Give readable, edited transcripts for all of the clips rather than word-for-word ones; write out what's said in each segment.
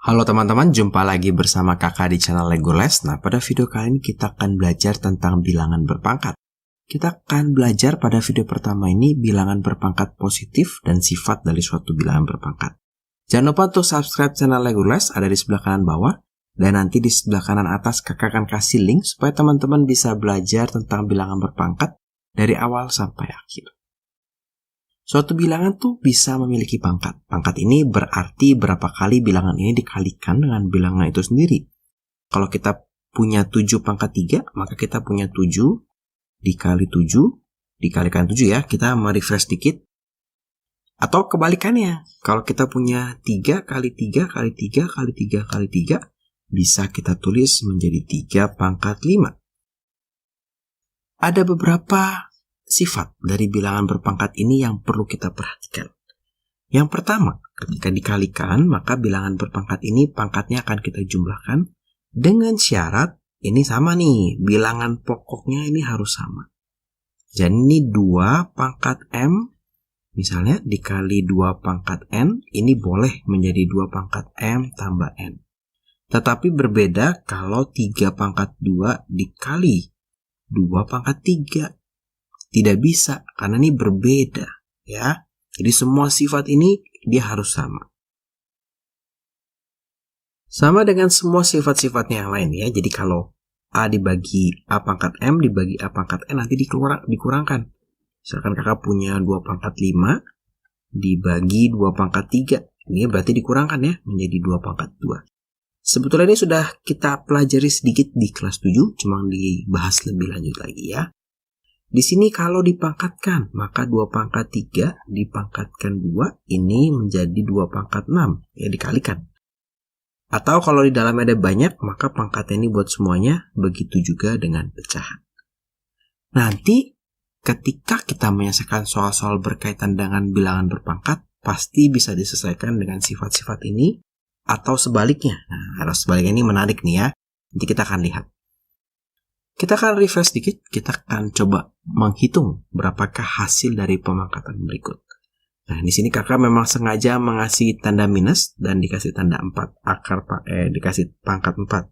Halo teman-teman, jumpa lagi bersama kakak di channel Lego Les. Nah, pada video kali ini kita akan belajar tentang bilangan berpangkat. Kita akan belajar pada video pertama ini bilangan berpangkat positif dan sifat dari suatu bilangan berpangkat. Jangan lupa untuk subscribe channel Lego Les, ada di sebelah kanan bawah. Dan nanti di sebelah kanan atas kakak akan kasih link supaya teman-teman bisa belajar tentang bilangan berpangkat dari awal sampai akhir. Suatu bilangan tuh bisa memiliki pangkat. Pangkat ini berarti berapa kali bilangan ini dikalikan dengan bilangan itu sendiri. Kalau kita punya 7 pangkat 3, maka kita punya 7 dikali 7 dikalikan 7 ya. Kita merefresh dikit. Atau kebalikannya. Kalau kita punya 3 kali 3 kali 3 kali 3 kali 3, bisa kita tulis menjadi 3 pangkat 5. Ada beberapa sifat dari bilangan berpangkat ini yang perlu kita perhatikan. Yang pertama, ketika dikalikan, maka bilangan berpangkat ini pangkatnya akan kita jumlahkan dengan syarat ini sama nih, bilangan pokoknya ini harus sama. Jadi ini 2 pangkat M, misalnya dikali 2 pangkat N, ini boleh menjadi 2 pangkat M tambah N. Tetapi berbeda kalau 3 pangkat 2 dikali 2 pangkat 3. Tidak bisa, karena ini berbeda. Ya. Jadi semua sifat ini dia harus sama. Sama dengan semua sifat-sifatnya yang lain ya. Jadi kalau A dibagi A pangkat M dibagi A pangkat N nanti dikurangkan. Misalkan kakak punya 2 pangkat 5 dibagi 2 pangkat 3. Ini berarti dikurangkan ya menjadi 2 pangkat 2. Sebetulnya ini sudah kita pelajari sedikit di kelas 7, cuma dibahas lebih lanjut lagi ya. Di sini kalau dipangkatkan, maka 2 pangkat 3 dipangkatkan 2, ini menjadi 2 pangkat 6, ya dikalikan. Atau kalau di dalamnya ada banyak, maka pangkatnya ini buat semuanya, begitu juga dengan pecahan. Nanti, ketika kita menyelesaikan soal-soal berkaitan dengan bilangan berpangkat, pasti bisa diselesaikan dengan sifat-sifat ini, atau sebaliknya. Nah, harus sebaliknya ini menarik nih ya. Nanti kita akan lihat. Kita akan refresh sedikit, kita akan coba menghitung berapakah hasil dari pemangkatan berikut. Nah, di sini kakak memang sengaja mengasih tanda minus dan dikasih tanda 4, dikasih pangkat 4.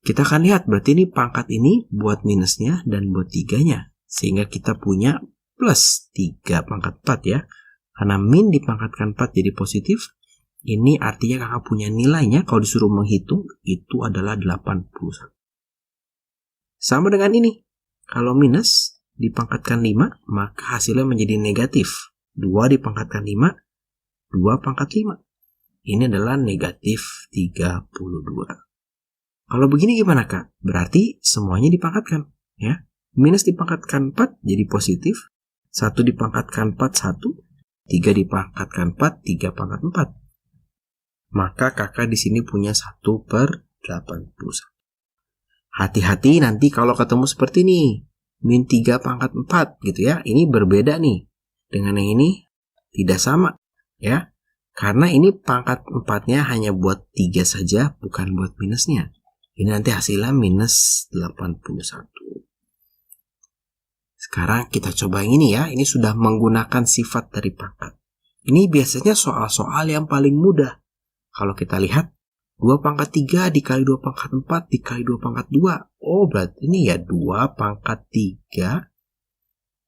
Kita akan lihat, berarti ini pangkat ini buat minusnya dan buat 3-nya. Sehingga kita punya plus 3 pangkat 4 ya. Karena min dipangkatkan 4 jadi positif. Ini artinya kakak punya nilainya kalau disuruh menghitung itu adalah 81. Sama dengan ini. Kalau minus dipangkatkan 5, maka hasilnya menjadi negatif. 2 dipangkatkan 5, 2 pangkat 5. Ini adalah negatif 32. Kalau begini gimana kak? Berarti semuanya dipangkatkan. Ya. Minus dipangkatkan 4 jadi positif. 1 dipangkatkan 4, 1. 3 dipangkatkan 4, 3 pangkat 4. Maka kakak di sini punya 1/81. Hati-hati nanti kalau ketemu seperti ini. Min 3 pangkat 4 gitu ya. Ini berbeda nih. Dengan yang ini tidak sama. Ya. Karena ini pangkat 4-nya hanya buat 3 saja. Bukan buat minusnya. Ini nanti hasilnya minus 81. Sekarang kita coba yang ini ya. Ini sudah menggunakan sifat dari pangkat. Ini biasanya soal-soal yang paling mudah. Kalau kita lihat, 2 pangkat 3 dikali 2 pangkat 4 dikali 2 pangkat 2. Oh, berarti ini ya 2 pangkat 3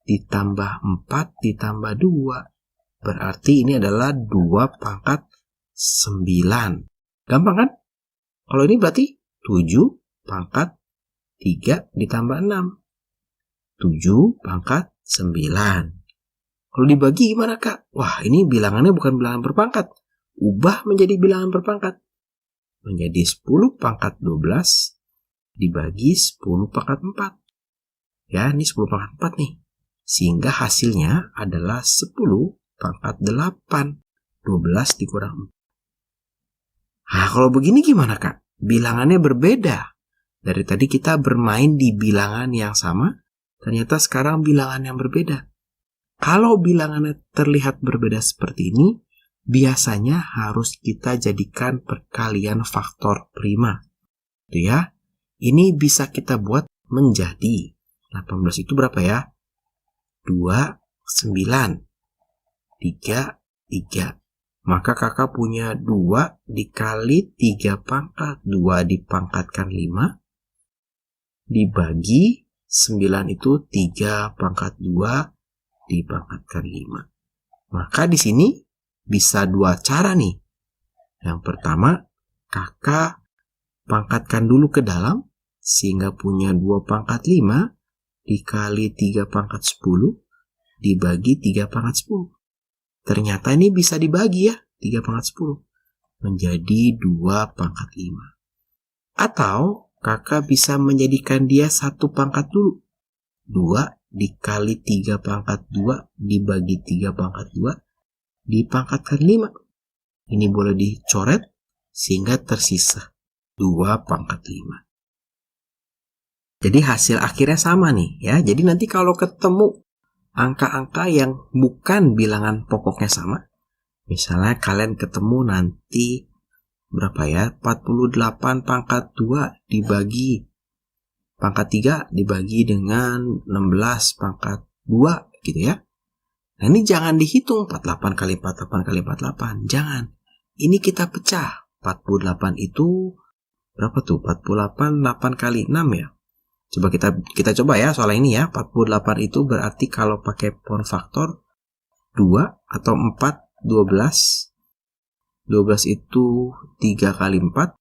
ditambah 4 ditambah 2. Berarti ini adalah 2 pangkat 9. Gampang kan? Kalau ini berarti 7 pangkat 3 ditambah 6. 7 pangkat 9. Kalau dibagi gimana kak? Wah, ini bilangannya bukan bilangan berpangkat. Ubah menjadi bilangan berpangkat. Menjadi 10 pangkat 12 dibagi 10 pangkat 4. Ya, ini 10 pangkat 4 nih. Sehingga hasilnya adalah 10 pangkat 8. 12 dikurang 4. Nah, kalau begini gimana kak? Bilangannya berbeda. Dari tadi kita bermain di bilangan yang sama, ternyata sekarang bilangan yang berbeda. Kalau bilangannya terlihat berbeda seperti ini, biasanya harus kita jadikan perkalian faktor prima. Itu ya. Ini bisa kita buat menjadi 18 itu berapa ya? 2, 9, 3, 3. Maka kakak punya 2 dikali 3 pangkat. 2 dipangkatkan 5. Dibagi 9 itu 3 pangkat 2 dipangkatkan 5. Maka di sini bisa 2 cara nih. Yang pertama, kakak pangkatkan dulu ke dalam sehingga punya 2 pangkat 5 dikali 3 pangkat 10 dibagi 3 pangkat 10. Ternyata ini bisa dibagi ya, 3 pangkat 10 menjadi 2 pangkat 5. Atau kakak bisa menjadikan dia 1 pangkat dulu. 2 dikali 3 pangkat 2 dibagi 3 pangkat 2 dipangkatkan 5. Ini boleh dicoret sehingga tersisa 2 pangkat 5. Jadi hasil akhirnya sama nih ya. Jadi nanti kalau ketemu angka-angka yang bukan bilangan pokoknya sama, misalnya kalian ketemu nanti berapa ya? 48 pangkat 2 dibagi pangkat 3 dibagi dengan 16 pangkat 2 gitu ya. Nah ini jangan dihitung 48 kali 48 kali 48. Jangan. Ini kita pecah. 48 itu berapa tuh? 48 8 kali 6 ya. Coba kita coba ya soal ini ya. 48 itu berarti kalau pakai pound faktor 2 atau 4 12. 12 itu 3 kali 4.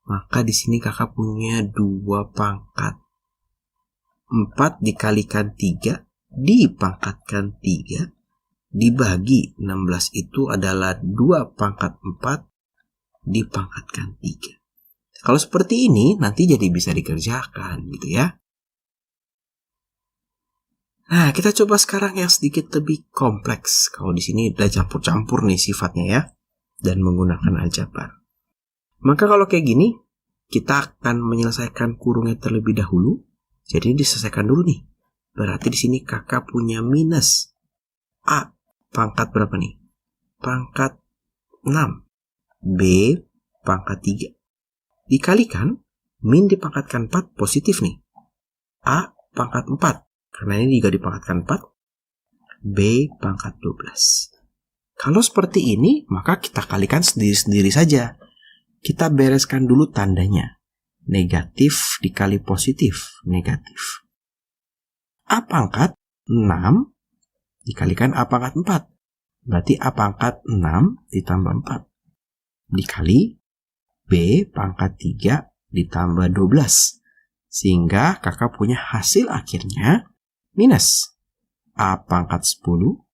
Maka di sini kakak punya 2 pangkat. 4 dikalikan 3 dipangkatkan 3 dibagi 16 itu adalah 2 pangkat 4 dipangkatkan 3. Kalau seperti ini nanti jadi bisa dikerjakan gitu ya. Nah, kita coba sekarang yang sedikit lebih kompleks. Kalau di sini udah campur-campur nih sifatnya ya, dan menggunakan aljabar. Maka kalau kayak gini, kita akan menyelesaikan kurungnya terlebih dahulu. Jadi diselesaikan dulu nih. Berarti di sini kakak punya minus A pangkat berapa nih? Pangkat 6. B pangkat 3. Dikalikan, min dipangkatkan 4 positif nih. A pangkat 4. Karena ini juga dipangkatkan 4. B pangkat 12. Kalau seperti ini, maka kita kalikan sendiri-sendiri saja. Kita bereskan dulu tandanya. Negatif dikali positif, negatif. A pangkat 6 dikalikan A pangkat 4. Berarti A pangkat 6 ditambah 4. Dikali B pangkat 3 ditambah 12. Sehingga kakak punya hasil akhirnya minus A pangkat 10,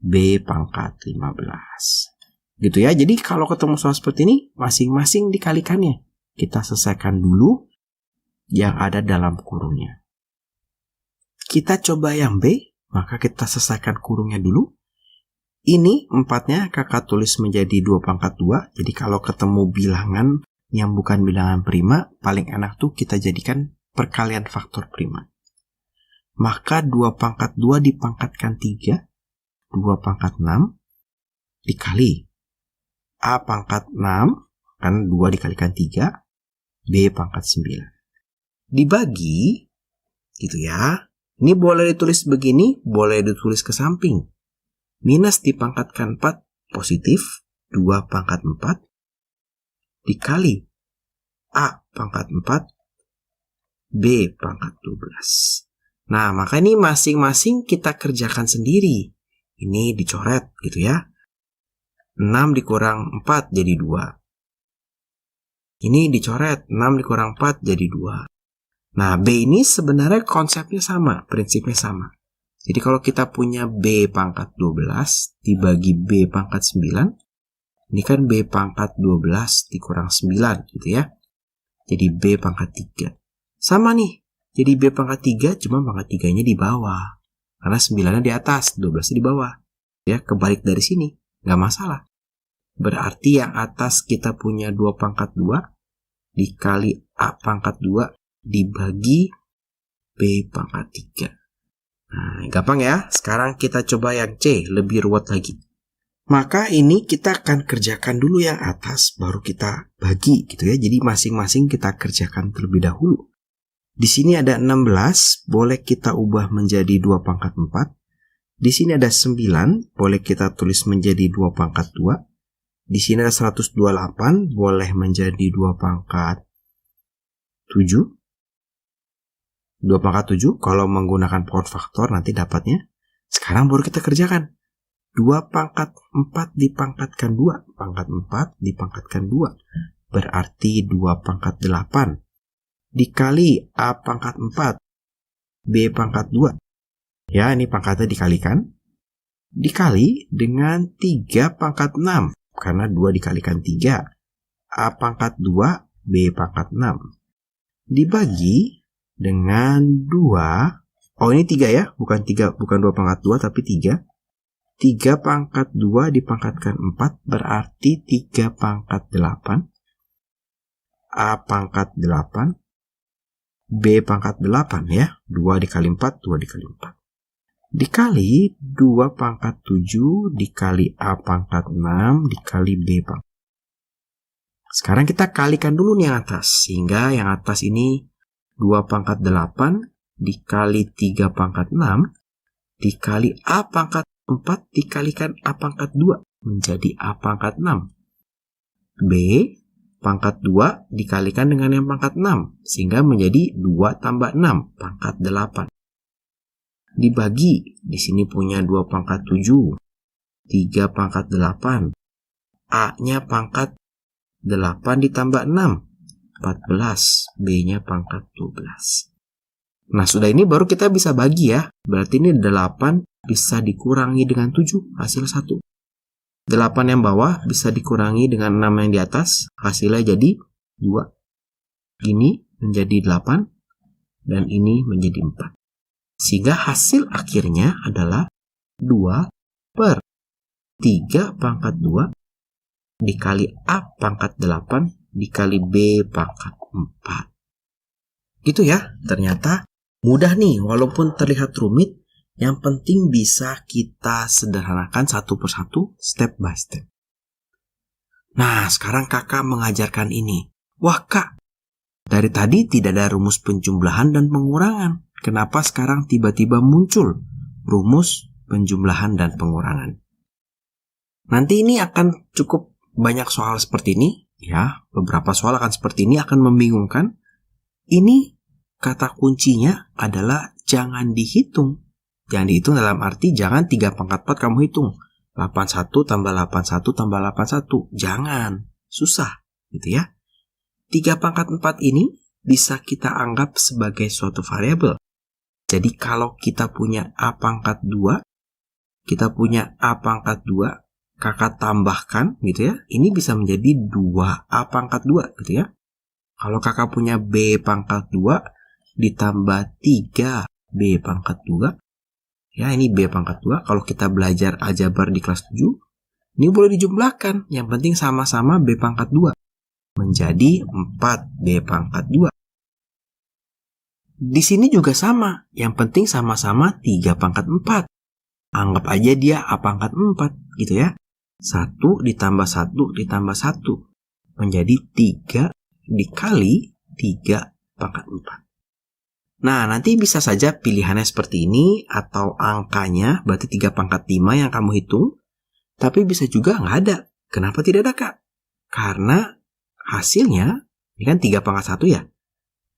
B pangkat 15. Gitu ya, jadi kalau ketemu soal seperti ini, masing-masing dikalikannya. Kita selesaikan dulu yang ada dalam kurungnya. Kita coba yang B, maka kita selesaikan kurungnya dulu. Ini 4-nya kakak tulis menjadi 2 pangkat 2. Jadi kalau ketemu bilangan yang bukan bilangan prima, paling enak tuh kita jadikan perkalian faktor prima. Maka 2 pangkat 2 dipangkatkan 3, 2 pangkat 6, dikali A pangkat 6, kan 2 dikalikan 3, B pangkat 9. Dibagi, gitu ya. Ini boleh ditulis begini, boleh ditulis ke samping. Minus dipangkatkan 4, positif, 2 pangkat 4, dikali A pangkat 4, B pangkat 12. Nah, maka ini masing-masing kita kerjakan sendiri. Ini dicoret, gitu ya. 6 dikurang 4 jadi 2. Ini dicoret, 6 dikurang 4 jadi 2. Nah, B ini sebenarnya konsepnya sama, prinsipnya sama. Jadi kalau kita punya B pangkat 12 dibagi B pangkat 9, ini kan B pangkat 12 dikurang 9 gitu ya. Jadi B pangkat 3. Sama nih, jadi B pangkat 3 cuma pangkat 3-nya di bawah. Karena 9-nya di atas, 12-nya di bawah. Ya, kebalik dari sini, nggak masalah. Berarti yang atas kita punya 2 pangkat 2 dikali A pangkat 2 dibagi B pangkat 3. Nah, gampang ya. Sekarang kita coba yang C, lebih ruwet lagi. Maka ini kita akan kerjakan dulu yang atas, baru kita bagi gitu ya. Jadi masing-masing kita kerjakan terlebih dahulu. Di sini ada 16, boleh kita ubah menjadi 2 pangkat 4. Di sini ada 9, boleh kita tulis menjadi 2 pangkat 2. Di sini ada 128, boleh menjadi 2 pangkat 7. 2 pangkat 7, kalau menggunakan power faktor nanti dapatnya. Sekarang baru kita kerjakan. 2 pangkat 4 dipangkatkan 2. Pangkat 4 dipangkatkan 2. Berarti 2 pangkat 8. Dikali A pangkat 4. B pangkat 2. Ya, ini pangkatnya dikalikan. Dikali dengan 3 pangkat 6. Karena 2 dikalikan 3. A pangkat 2, B pangkat 6. Dibagi dengan 2. Oh, ini 3 ya. Bukan 2 pangkat 2, tapi 3. 3 pangkat 2 dipangkatkan 4. Berarti 3 pangkat 8. A pangkat 8. B pangkat 8 ya. 2 dikali 4, 2 dikali 4. Dikali 2 pangkat 7 dikali A pangkat 6 dikali B pangkat. Sekarang kita kalikan dulu nih yang atas. Sehingga yang atas ini 2 pangkat 8 dikali 3 pangkat 6 dikali A pangkat 4 dikalikan A pangkat 2 menjadi A pangkat 6. B pangkat 2 dikalikan dengan yang pangkat 6 sehingga menjadi 2 tambah 6 pangkat 8. Dibagi, di sini punya 2 pangkat 7, 3 pangkat 8. A-nya pangkat 8 ditambah 6, 14. B-nya pangkat 12. Nah, sudah ini baru kita bisa bagi ya. Berarti ini 8 bisa dikurangi dengan 7, hasil 1. 8 yang bawah bisa dikurangi dengan 6 yang di atas, hasilnya jadi 2. Ini menjadi 8, dan ini menjadi 4. Sehingga hasil akhirnya adalah 2 per 3 pangkat 2 dikali A pangkat 8 dikali B pangkat 4. Gitu ya, ternyata mudah nih, walaupun terlihat rumit, yang penting bisa kita sederhanakan satu persatu, step by step. Nah, sekarang kakak mengajarkan ini. Wah kak, dari tadi tidak ada rumus penjumlahan dan pengurangan. Kenapa sekarang tiba-tiba muncul rumus penjumlahan dan pengurangan? Nanti ini akan cukup banyak soal seperti ini. Ya, beberapa soal akan seperti ini, akan membingungkan. Ini kata kuncinya adalah jangan dihitung. Jangan dihitung dalam arti jangan 3 pangkat 4 kamu hitung. 81 tambah 81 tambah 81. Jangan. Susah. Gitu ya. 3 pangkat 4 ini bisa kita anggap sebagai suatu variabel. Jadi kalau kita punya A pangkat 2, kita punya A pangkat 2, kakak tambahkan gitu ya. Ini bisa menjadi 2A pangkat 2 gitu ya. Kalau kakak punya B pangkat 2 ditambah 3B pangkat 2. Ya, ini B pangkat 2. Kalau kita belajar aljabar di kelas 7, ini boleh dijumlahkan. Yang penting sama-sama B pangkat 2. Menjadi 4B pangkat 2. Di sini juga sama. Yang penting sama-sama 3 pangkat 4. Anggap aja dia A pangkat 4. Gitu ya. 1 ditambah 1 ditambah 1. Menjadi 3 dikali 3 pangkat 4. Nah, nanti bisa saja pilihannya seperti ini, atau angkanya berarti 3 pangkat 5 yang kamu hitung, tapi bisa juga nggak ada. Kenapa tidak ada, Kak? Karena hasilnya, ini kan 3 pangkat 1 ya.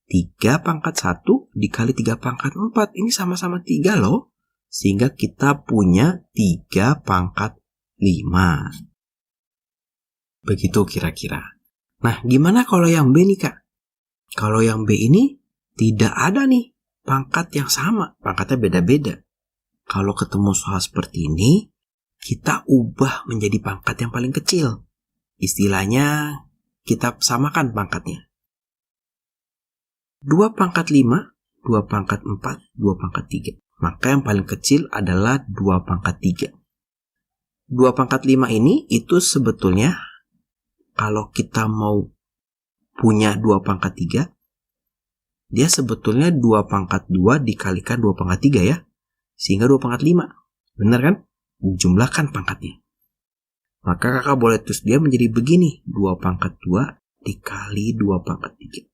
3 pangkat 1 dikali 3 pangkat 4, ini sama-sama 3 loh. Sehingga kita punya 3 pangkat 5. Begitu kira-kira. Nah, gimana kalau yang B nih, Kak? Kalau yang B ini tidak ada nih pangkat yang sama, pangkatnya beda-beda. Kalau ketemu soal seperti ini, kita ubah menjadi pangkat yang paling kecil. Istilahnya, kita samakan pangkatnya. 2 pangkat 5, 2 pangkat 4, 2 pangkat 3. Maka yang paling kecil adalah 2 pangkat 3. 2 pangkat 5 ini itu sebetulnya, kalau kita mau punya 2 pangkat 3, dia sebetulnya 2 pangkat 2 dikalikan 2 pangkat 3 ya. Sehingga 2 pangkat 5. Benar kan? Jumlahkan pangkatnya. Maka kakak boleh tulis dia menjadi begini. 2 pangkat 2 dikali 2 pangkat 3.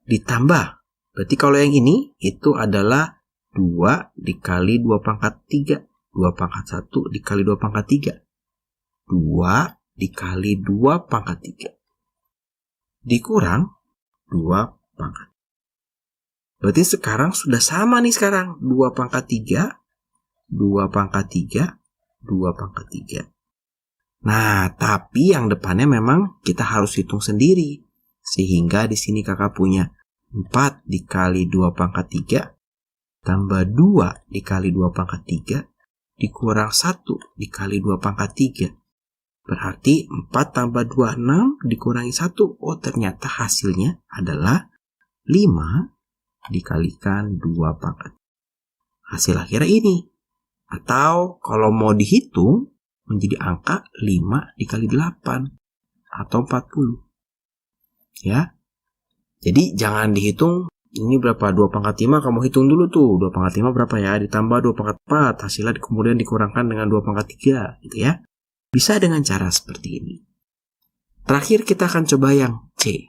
Ditambah. Berarti kalau yang ini itu adalah 2 dikali 2 pangkat 3. 2 pangkat 1 dikali 2 pangkat 3. 2 dikali 2 pangkat 3. Dikurang 2 pangkat. Berarti sekarang sudah sama nih sekarang. 2 pangkat 3, 2 pangkat 3, 2 pangkat 3. Nah, tapi yang depannya memang kita harus hitung sendiri. Sehingga di sini kakak punya 4 dikali 2 pangkat 3, tambah 2 dikali 2 pangkat 3, dikurang 1 dikali 2 pangkat 3. Berarti 4 tambah 2, 6, dikurangi 1. Oh, ternyata hasilnya adalah 5 dikalikan 2 pangkat. Hasil akhirnya ini. Atau kalau mau dihitung, menjadi angka 5 dikali 8 atau 40. Ya. Jadi jangan dihitung ini berapa 2 pangkat 5, kamu hitung dulu tuh 2 pangkat 5 berapa ya, ditambah 2 pangkat 4, hasilnya kemudian dikurangkan dengan 2 pangkat 3 gitu ya. Bisa dengan cara seperti ini. Terakhir kita akan coba yang C.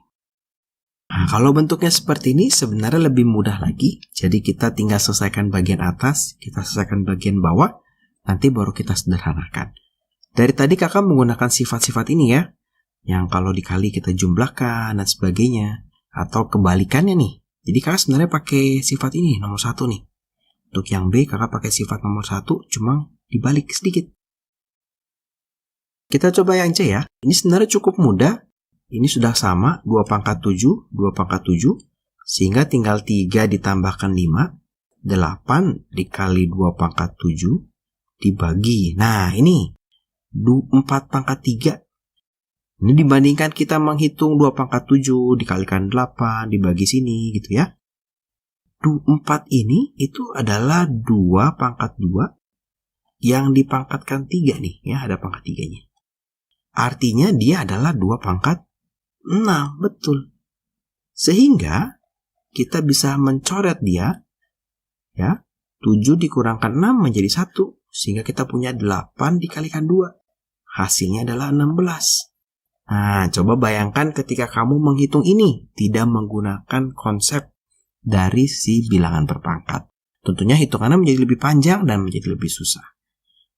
Nah, kalau bentuknya seperti ini sebenarnya lebih mudah lagi. Jadi kita tinggal selesaikan bagian atas, kita selesaikan bagian bawah, nanti baru kita sederhanakan. Dari tadi kakak menggunakan sifat-sifat ini ya, yang kalau dikali kita jumlahkan dan sebagainya, atau kebalikannya nih. Jadi kakak sebenarnya pakai sifat ini, nomor 1 nih. Untuk yang B kakak pakai sifat nomor 1, cuma dibalik sedikit. Kita coba yang C ya, ini sebenarnya cukup mudah. Ini sudah sama, 2 pangkat 7, 2 pangkat 7, sehingga tinggal 3 ditambahkan 5, 8 dikali 2 pangkat 7, dibagi. Nah ini, 4 pangkat 3. Ini dibandingkan kita menghitung 2 pangkat 7 dikalikan 8 dibagi sini gitu ya. 4 ini itu adalah 2 pangkat 2 yang dipangkatkan 3 nih ya, ada pangkat 3-nya. Artinya dia adalah 2 pangkat 6, betul. Sehingga kita bisa mencoret dia ya. 7 dikurangkan 6 menjadi 1, sehingga kita punya 8 dikalikan 2. Hasilnya adalah 16. Nah, coba bayangkan ketika kamu menghitung ini tidak menggunakan konsep dari si bilangan berpangkat. Tentunya hitungannya menjadi lebih panjang dan menjadi lebih susah.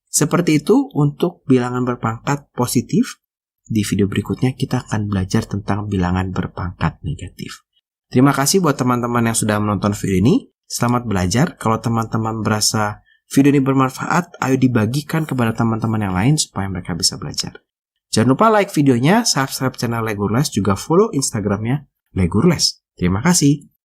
Seperti itu untuk bilangan berpangkat positif. Di video berikutnya kita akan belajar tentang bilangan berpangkat negatif. Terima kasih buat teman-teman yang sudah menonton video ini. Selamat belajar. Kalau teman-teman merasa video ini bermanfaat, ayo dibagikan kepada teman-teman yang lain supaya mereka bisa belajar. Jangan lupa like videonya, subscribe channel Legurles, juga follow Instagramnya Legurles. Terima kasih.